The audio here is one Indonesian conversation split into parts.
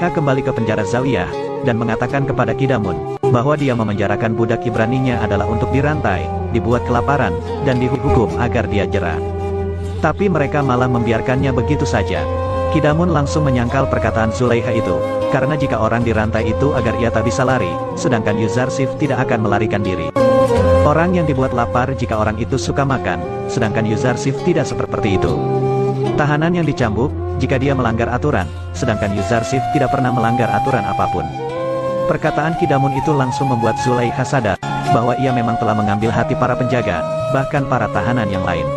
Zulaikha kembali ke penjara Zawiyah, dan mengatakan kepada Kidamun, bahwa dia memenjarakan budak Ibraninya adalah untuk dirantai, dibuat kelaparan, dan dihukum agar dia jera. Tapi mereka malah membiarkannya begitu saja. Kidamun langsung menyangkal perkataan Zulaikha itu, karena jika orang dirantai itu agar ia tak bisa lari, sedangkan Yuzarsif tidak akan melarikan diri. Orang yang dibuat lapar jika orang itu suka makan, sedangkan Yuzarsif tidak seperti itu. Tahanan yang dicambuk, jika dia melanggar aturan, sedangkan Yuzarsif tidak pernah melanggar aturan apapun. Perkataan Kidamun itu langsung membuat Zulaikha sadar, bahwa ia memang telah mengambil hati para penjaga, bahkan para tahanan yang lain.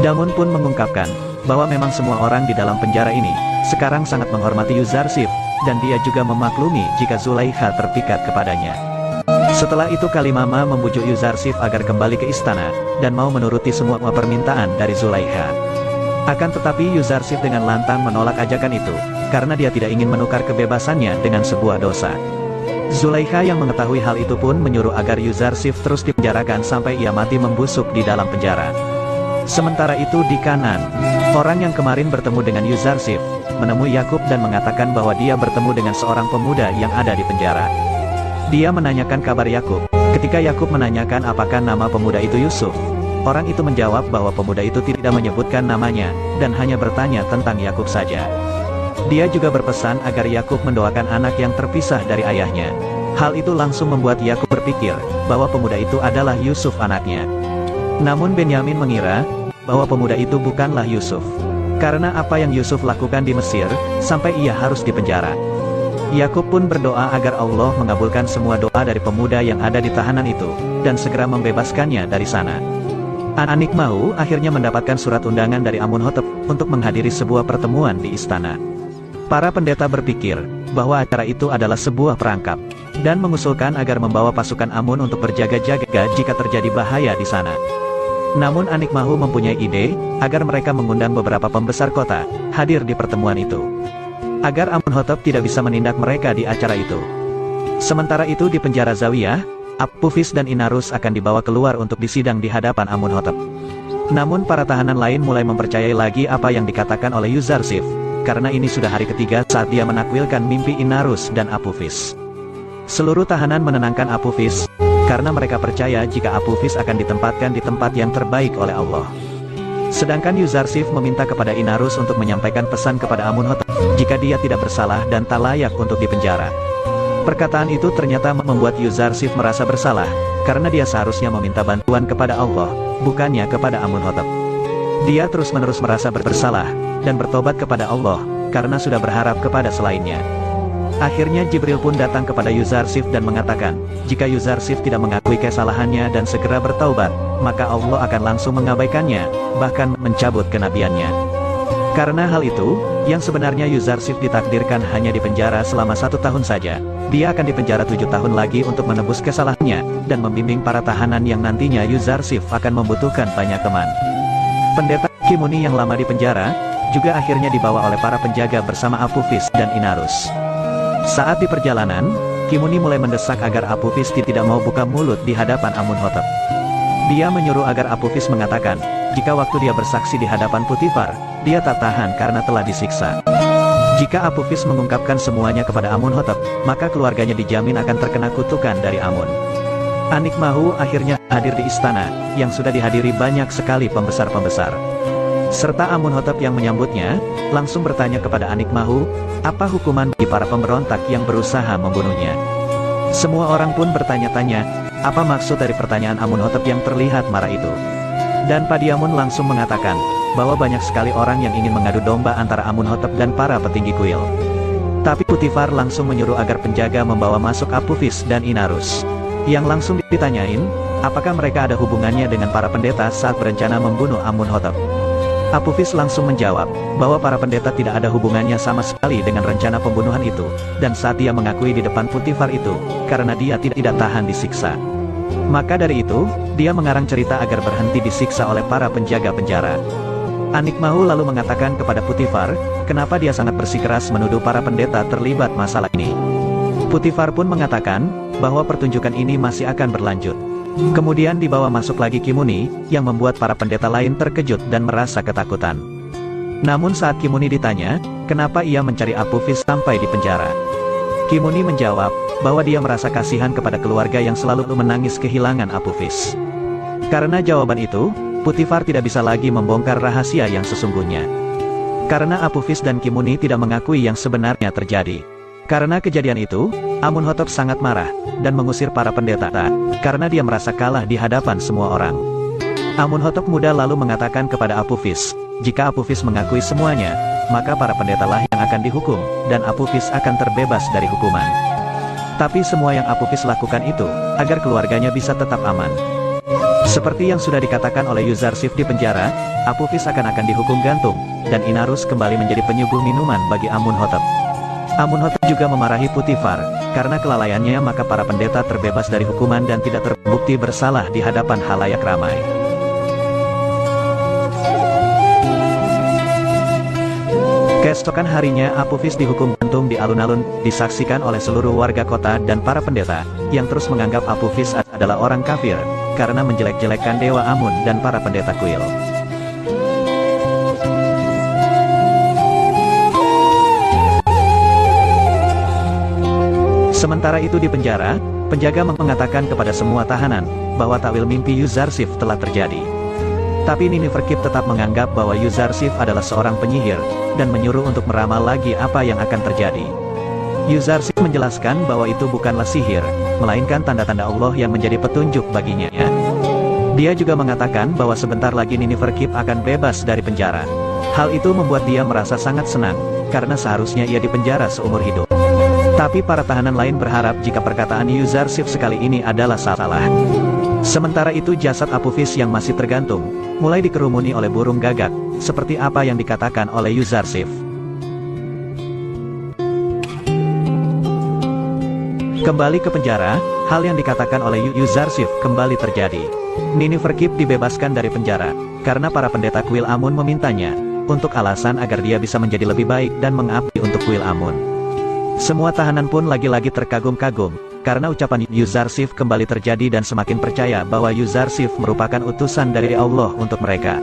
Kidamun pun mengungkapkan, bahwa memang semua orang di dalam penjara ini, sekarang sangat menghormati Yuzarsif, dan dia juga memaklumi jika Zulaikha terpikat kepadanya. Setelah itu Kalimama membujuk Yuzarsif agar kembali ke istana, dan mau menuruti semua permintaan dari Zulaikha. Akan tetapi Yuzarsif dengan lantang menolak ajakan itu, karena dia tidak ingin menukar kebebasannya dengan sebuah dosa. Zulaikha yang mengetahui hal itu pun menyuruh agar Yuzarsif terus dipenjarakan sampai ia mati membusuk di dalam penjara. Sementara itu di kanan, orang yang kemarin bertemu dengan Yuzarsif, menemui Yakub dan mengatakan bahwa dia bertemu dengan seorang pemuda yang ada di penjara. Dia menanyakan kabar Yakub. Ketika Yakub menanyakan apakah nama pemuda itu Yusuf, orang itu menjawab bahwa pemuda itu tidak menyebutkan namanya, dan hanya bertanya tentang Yakub saja. Dia juga berpesan agar Yakub mendoakan anak yang terpisah dari ayahnya. Hal itu langsung membuat Yakub berpikir, bahwa pemuda itu adalah Yusuf anaknya. Namun Benyamin mengira, bahwa pemuda itu bukanlah Yusuf. Karena apa yang Yusuf lakukan di Mesir, sampai ia harus dipenjara. Yakub pun berdoa agar Allah mengabulkan semua doa dari pemuda yang ada di tahanan itu, dan segera membebaskannya dari sana. Anikmahu akhirnya mendapatkan surat undangan dari Amunhotep, untuk menghadiri sebuah pertemuan di istana. Para pendeta berpikir, bahwa acara itu adalah sebuah perangkap, dan mengusulkan agar membawa pasukan Amun untuk berjaga-jaga jika terjadi bahaya di sana. Namun Anikmahu mempunyai ide, agar mereka mengundang beberapa pembesar kota, hadir di pertemuan itu. Agar Amunhotep tidak bisa menindak mereka di acara itu. Sementara itu di penjara Zawiyah, Aphufis dan Inarus akan dibawa keluar untuk disidang di hadapan Amunhotep. Namun para tahanan lain mulai mempercayai lagi apa yang dikatakan oleh Yuzarsif, karena ini sudah hari ketiga saat dia menakwilkan mimpi Inarus dan Aphufis. Seluruh tahanan menenangkan Aphufis, karena mereka percaya jika Aphufis akan ditempatkan di tempat yang terbaik oleh Allah. Sedangkan Yuzarsif meminta kepada Inarus untuk menyampaikan pesan kepada Amunhotep, jika dia tidak bersalah dan tak layak untuk dipenjara. Perkataan itu ternyata membuat Yuzarsif merasa bersalah, karena dia seharusnya meminta bantuan kepada Allah, bukannya kepada Amunhotep. Dia terus-menerus merasa bersalah, dan bertobat kepada Allah, karena sudah berharap kepada selainnya. Akhirnya Jibril pun datang kepada Yuzarsif dan mengatakan, jika Yuzarsif tidak mengakui kesalahannya dan segera bertaubat, maka Allah akan langsung mengabaikannya, bahkan mencabut kenabiannya. Karena hal itu, yang sebenarnya Yuzarsif ditakdirkan hanya dipenjara selama 1 tahun saja, dia akan dipenjara 7 tahun lagi untuk menebus kesalahannya, dan membimbing para tahanan yang nantinya Yuzarsif akan membutuhkan banyak teman. Pendeta Kimuni yang lama di penjara, juga akhirnya dibawa oleh para penjaga bersama Aphufis dan Inarus. Saat di perjalanan, Kimuni mulai mendesak agar Aphufis tidak mau buka mulut di hadapan Amunhotep. Dia menyuruh agar Aphufis mengatakan, jika waktu dia bersaksi di hadapan Putifar, dia tak tahan karena telah disiksa. Jika Aphufis mengungkapkan semuanya kepada Amunhotep, maka keluarganya dijamin akan terkena kutukan dari Amun. Anikmahu akhirnya hadir di istana, yang sudah dihadiri banyak sekali pembesar-pembesar. Serta Amunhotep yang menyambutnya, langsung bertanya kepada Anikmahu, apa hukuman bagi para pemberontak yang berusaha membunuhnya. Semua orang pun bertanya-tanya, apa maksud dari pertanyaan Amunhotep yang terlihat marah itu. Dan Padiamun langsung mengatakan, bahwa banyak sekali orang yang ingin mengadu domba antara Amunhotep dan para petinggi kuil. Tapi Putifar langsung menyuruh agar penjaga membawa masuk Aphufis dan Inarus. Yang langsung ditanyain, apakah mereka ada hubungannya dengan para pendeta saat berencana membunuh Amunhotep. Aphufis langsung menjawab, bahwa para pendeta tidak ada hubungannya sama sekali dengan rencana pembunuhan itu, dan saat dia mengakui di depan Putifar itu, karena dia tidak tahan disiksa. Maka dari itu, dia mengarang cerita agar berhenti disiksa oleh para penjaga penjara. Anikmahu lalu mengatakan kepada Putifar, kenapa dia sangat bersikeras menuduh para pendeta terlibat masalah ini. Putifar pun mengatakan, bahwa pertunjukan ini masih akan berlanjut. Kemudian dibawa masuk lagi Kimuni, yang membuat para pendeta lain terkejut dan merasa ketakutan. Namun saat Kimuni ditanya, kenapa ia mencari Apophis sampai di penjara, Kimuni menjawab, bahwa dia merasa kasihan kepada keluarga yang selalu menangis kehilangan Apophis. Karena jawaban itu, Potifar tidak bisa lagi membongkar rahasia yang sesungguhnya. Karena Apophis dan Kimuni tidak mengakui yang sebenarnya terjadi. Karena kejadian itu, Amunhotep sangat marah, dan mengusir para pendeta, karena dia merasa kalah di hadapan semua orang. Amunhotep muda lalu mengatakan kepada Apophis, jika Apophis mengakui semuanya, maka para pendetalah yang akan dihukum, dan Apophis akan terbebas dari hukuman. Tapi semua yang Apophis lakukan itu, agar keluarganya bisa tetap aman. Seperti yang sudah dikatakan oleh Yuzarsif di penjara, Apophis akan dihukum gantung, dan Inarus kembali menjadi penyuguh minuman bagi Amunhotep. Amunhotep juga memarahi Potifar, karena kelalaiannya maka para pendeta terbebas dari hukuman dan tidak terbukti bersalah di hadapan halayak ramai. Keesokan harinya Apophis dihukum gantung di alun-alun, disaksikan oleh seluruh warga kota dan para pendeta, yang terus menganggap Apophis adalah orang kafir, karena menjelek-jelekkan dewa Amun dan para pendeta kuil. Sementara itu di penjara, penjaga mengatakan kepada semua tahanan, bahwa takwil mimpi Yuzarsif telah terjadi. Tapi Nineferkip tetap menganggap bahwa Yuzarsif adalah seorang penyihir, dan menyuruh untuk meramal lagi apa yang akan terjadi. Yuzarsif menjelaskan bahwa itu bukanlah sihir, melainkan tanda-tanda Allah yang menjadi petunjuk baginya. Dia juga mengatakan bahwa sebentar lagi Nineferkip akan bebas dari penjara. Hal itu membuat dia merasa sangat senang, karena seharusnya ia dipenjara seumur hidup. Tapi para tahanan lain berharap jika perkataan Yuzarsif sekali ini adalah salah. Sementara itu jasad Apophis yang masih tergantung, mulai dikerumuni oleh burung gagak, seperti apa yang dikatakan oleh Yuzarsif. Kembali ke penjara, hal yang dikatakan oleh Yuzarsif kembali terjadi. Nineferkip dibebaskan dari penjara, karena para pendeta kuil Amun memintanya, untuk alasan agar dia bisa menjadi lebih baik dan mengabdi untuk kuil Amun. Semua tahanan pun lagi-lagi terkagum-kagum, karena ucapan Yuzarsif kembali terjadi dan semakin percaya bahwa Yuzarsif merupakan utusan dari Allah untuk mereka.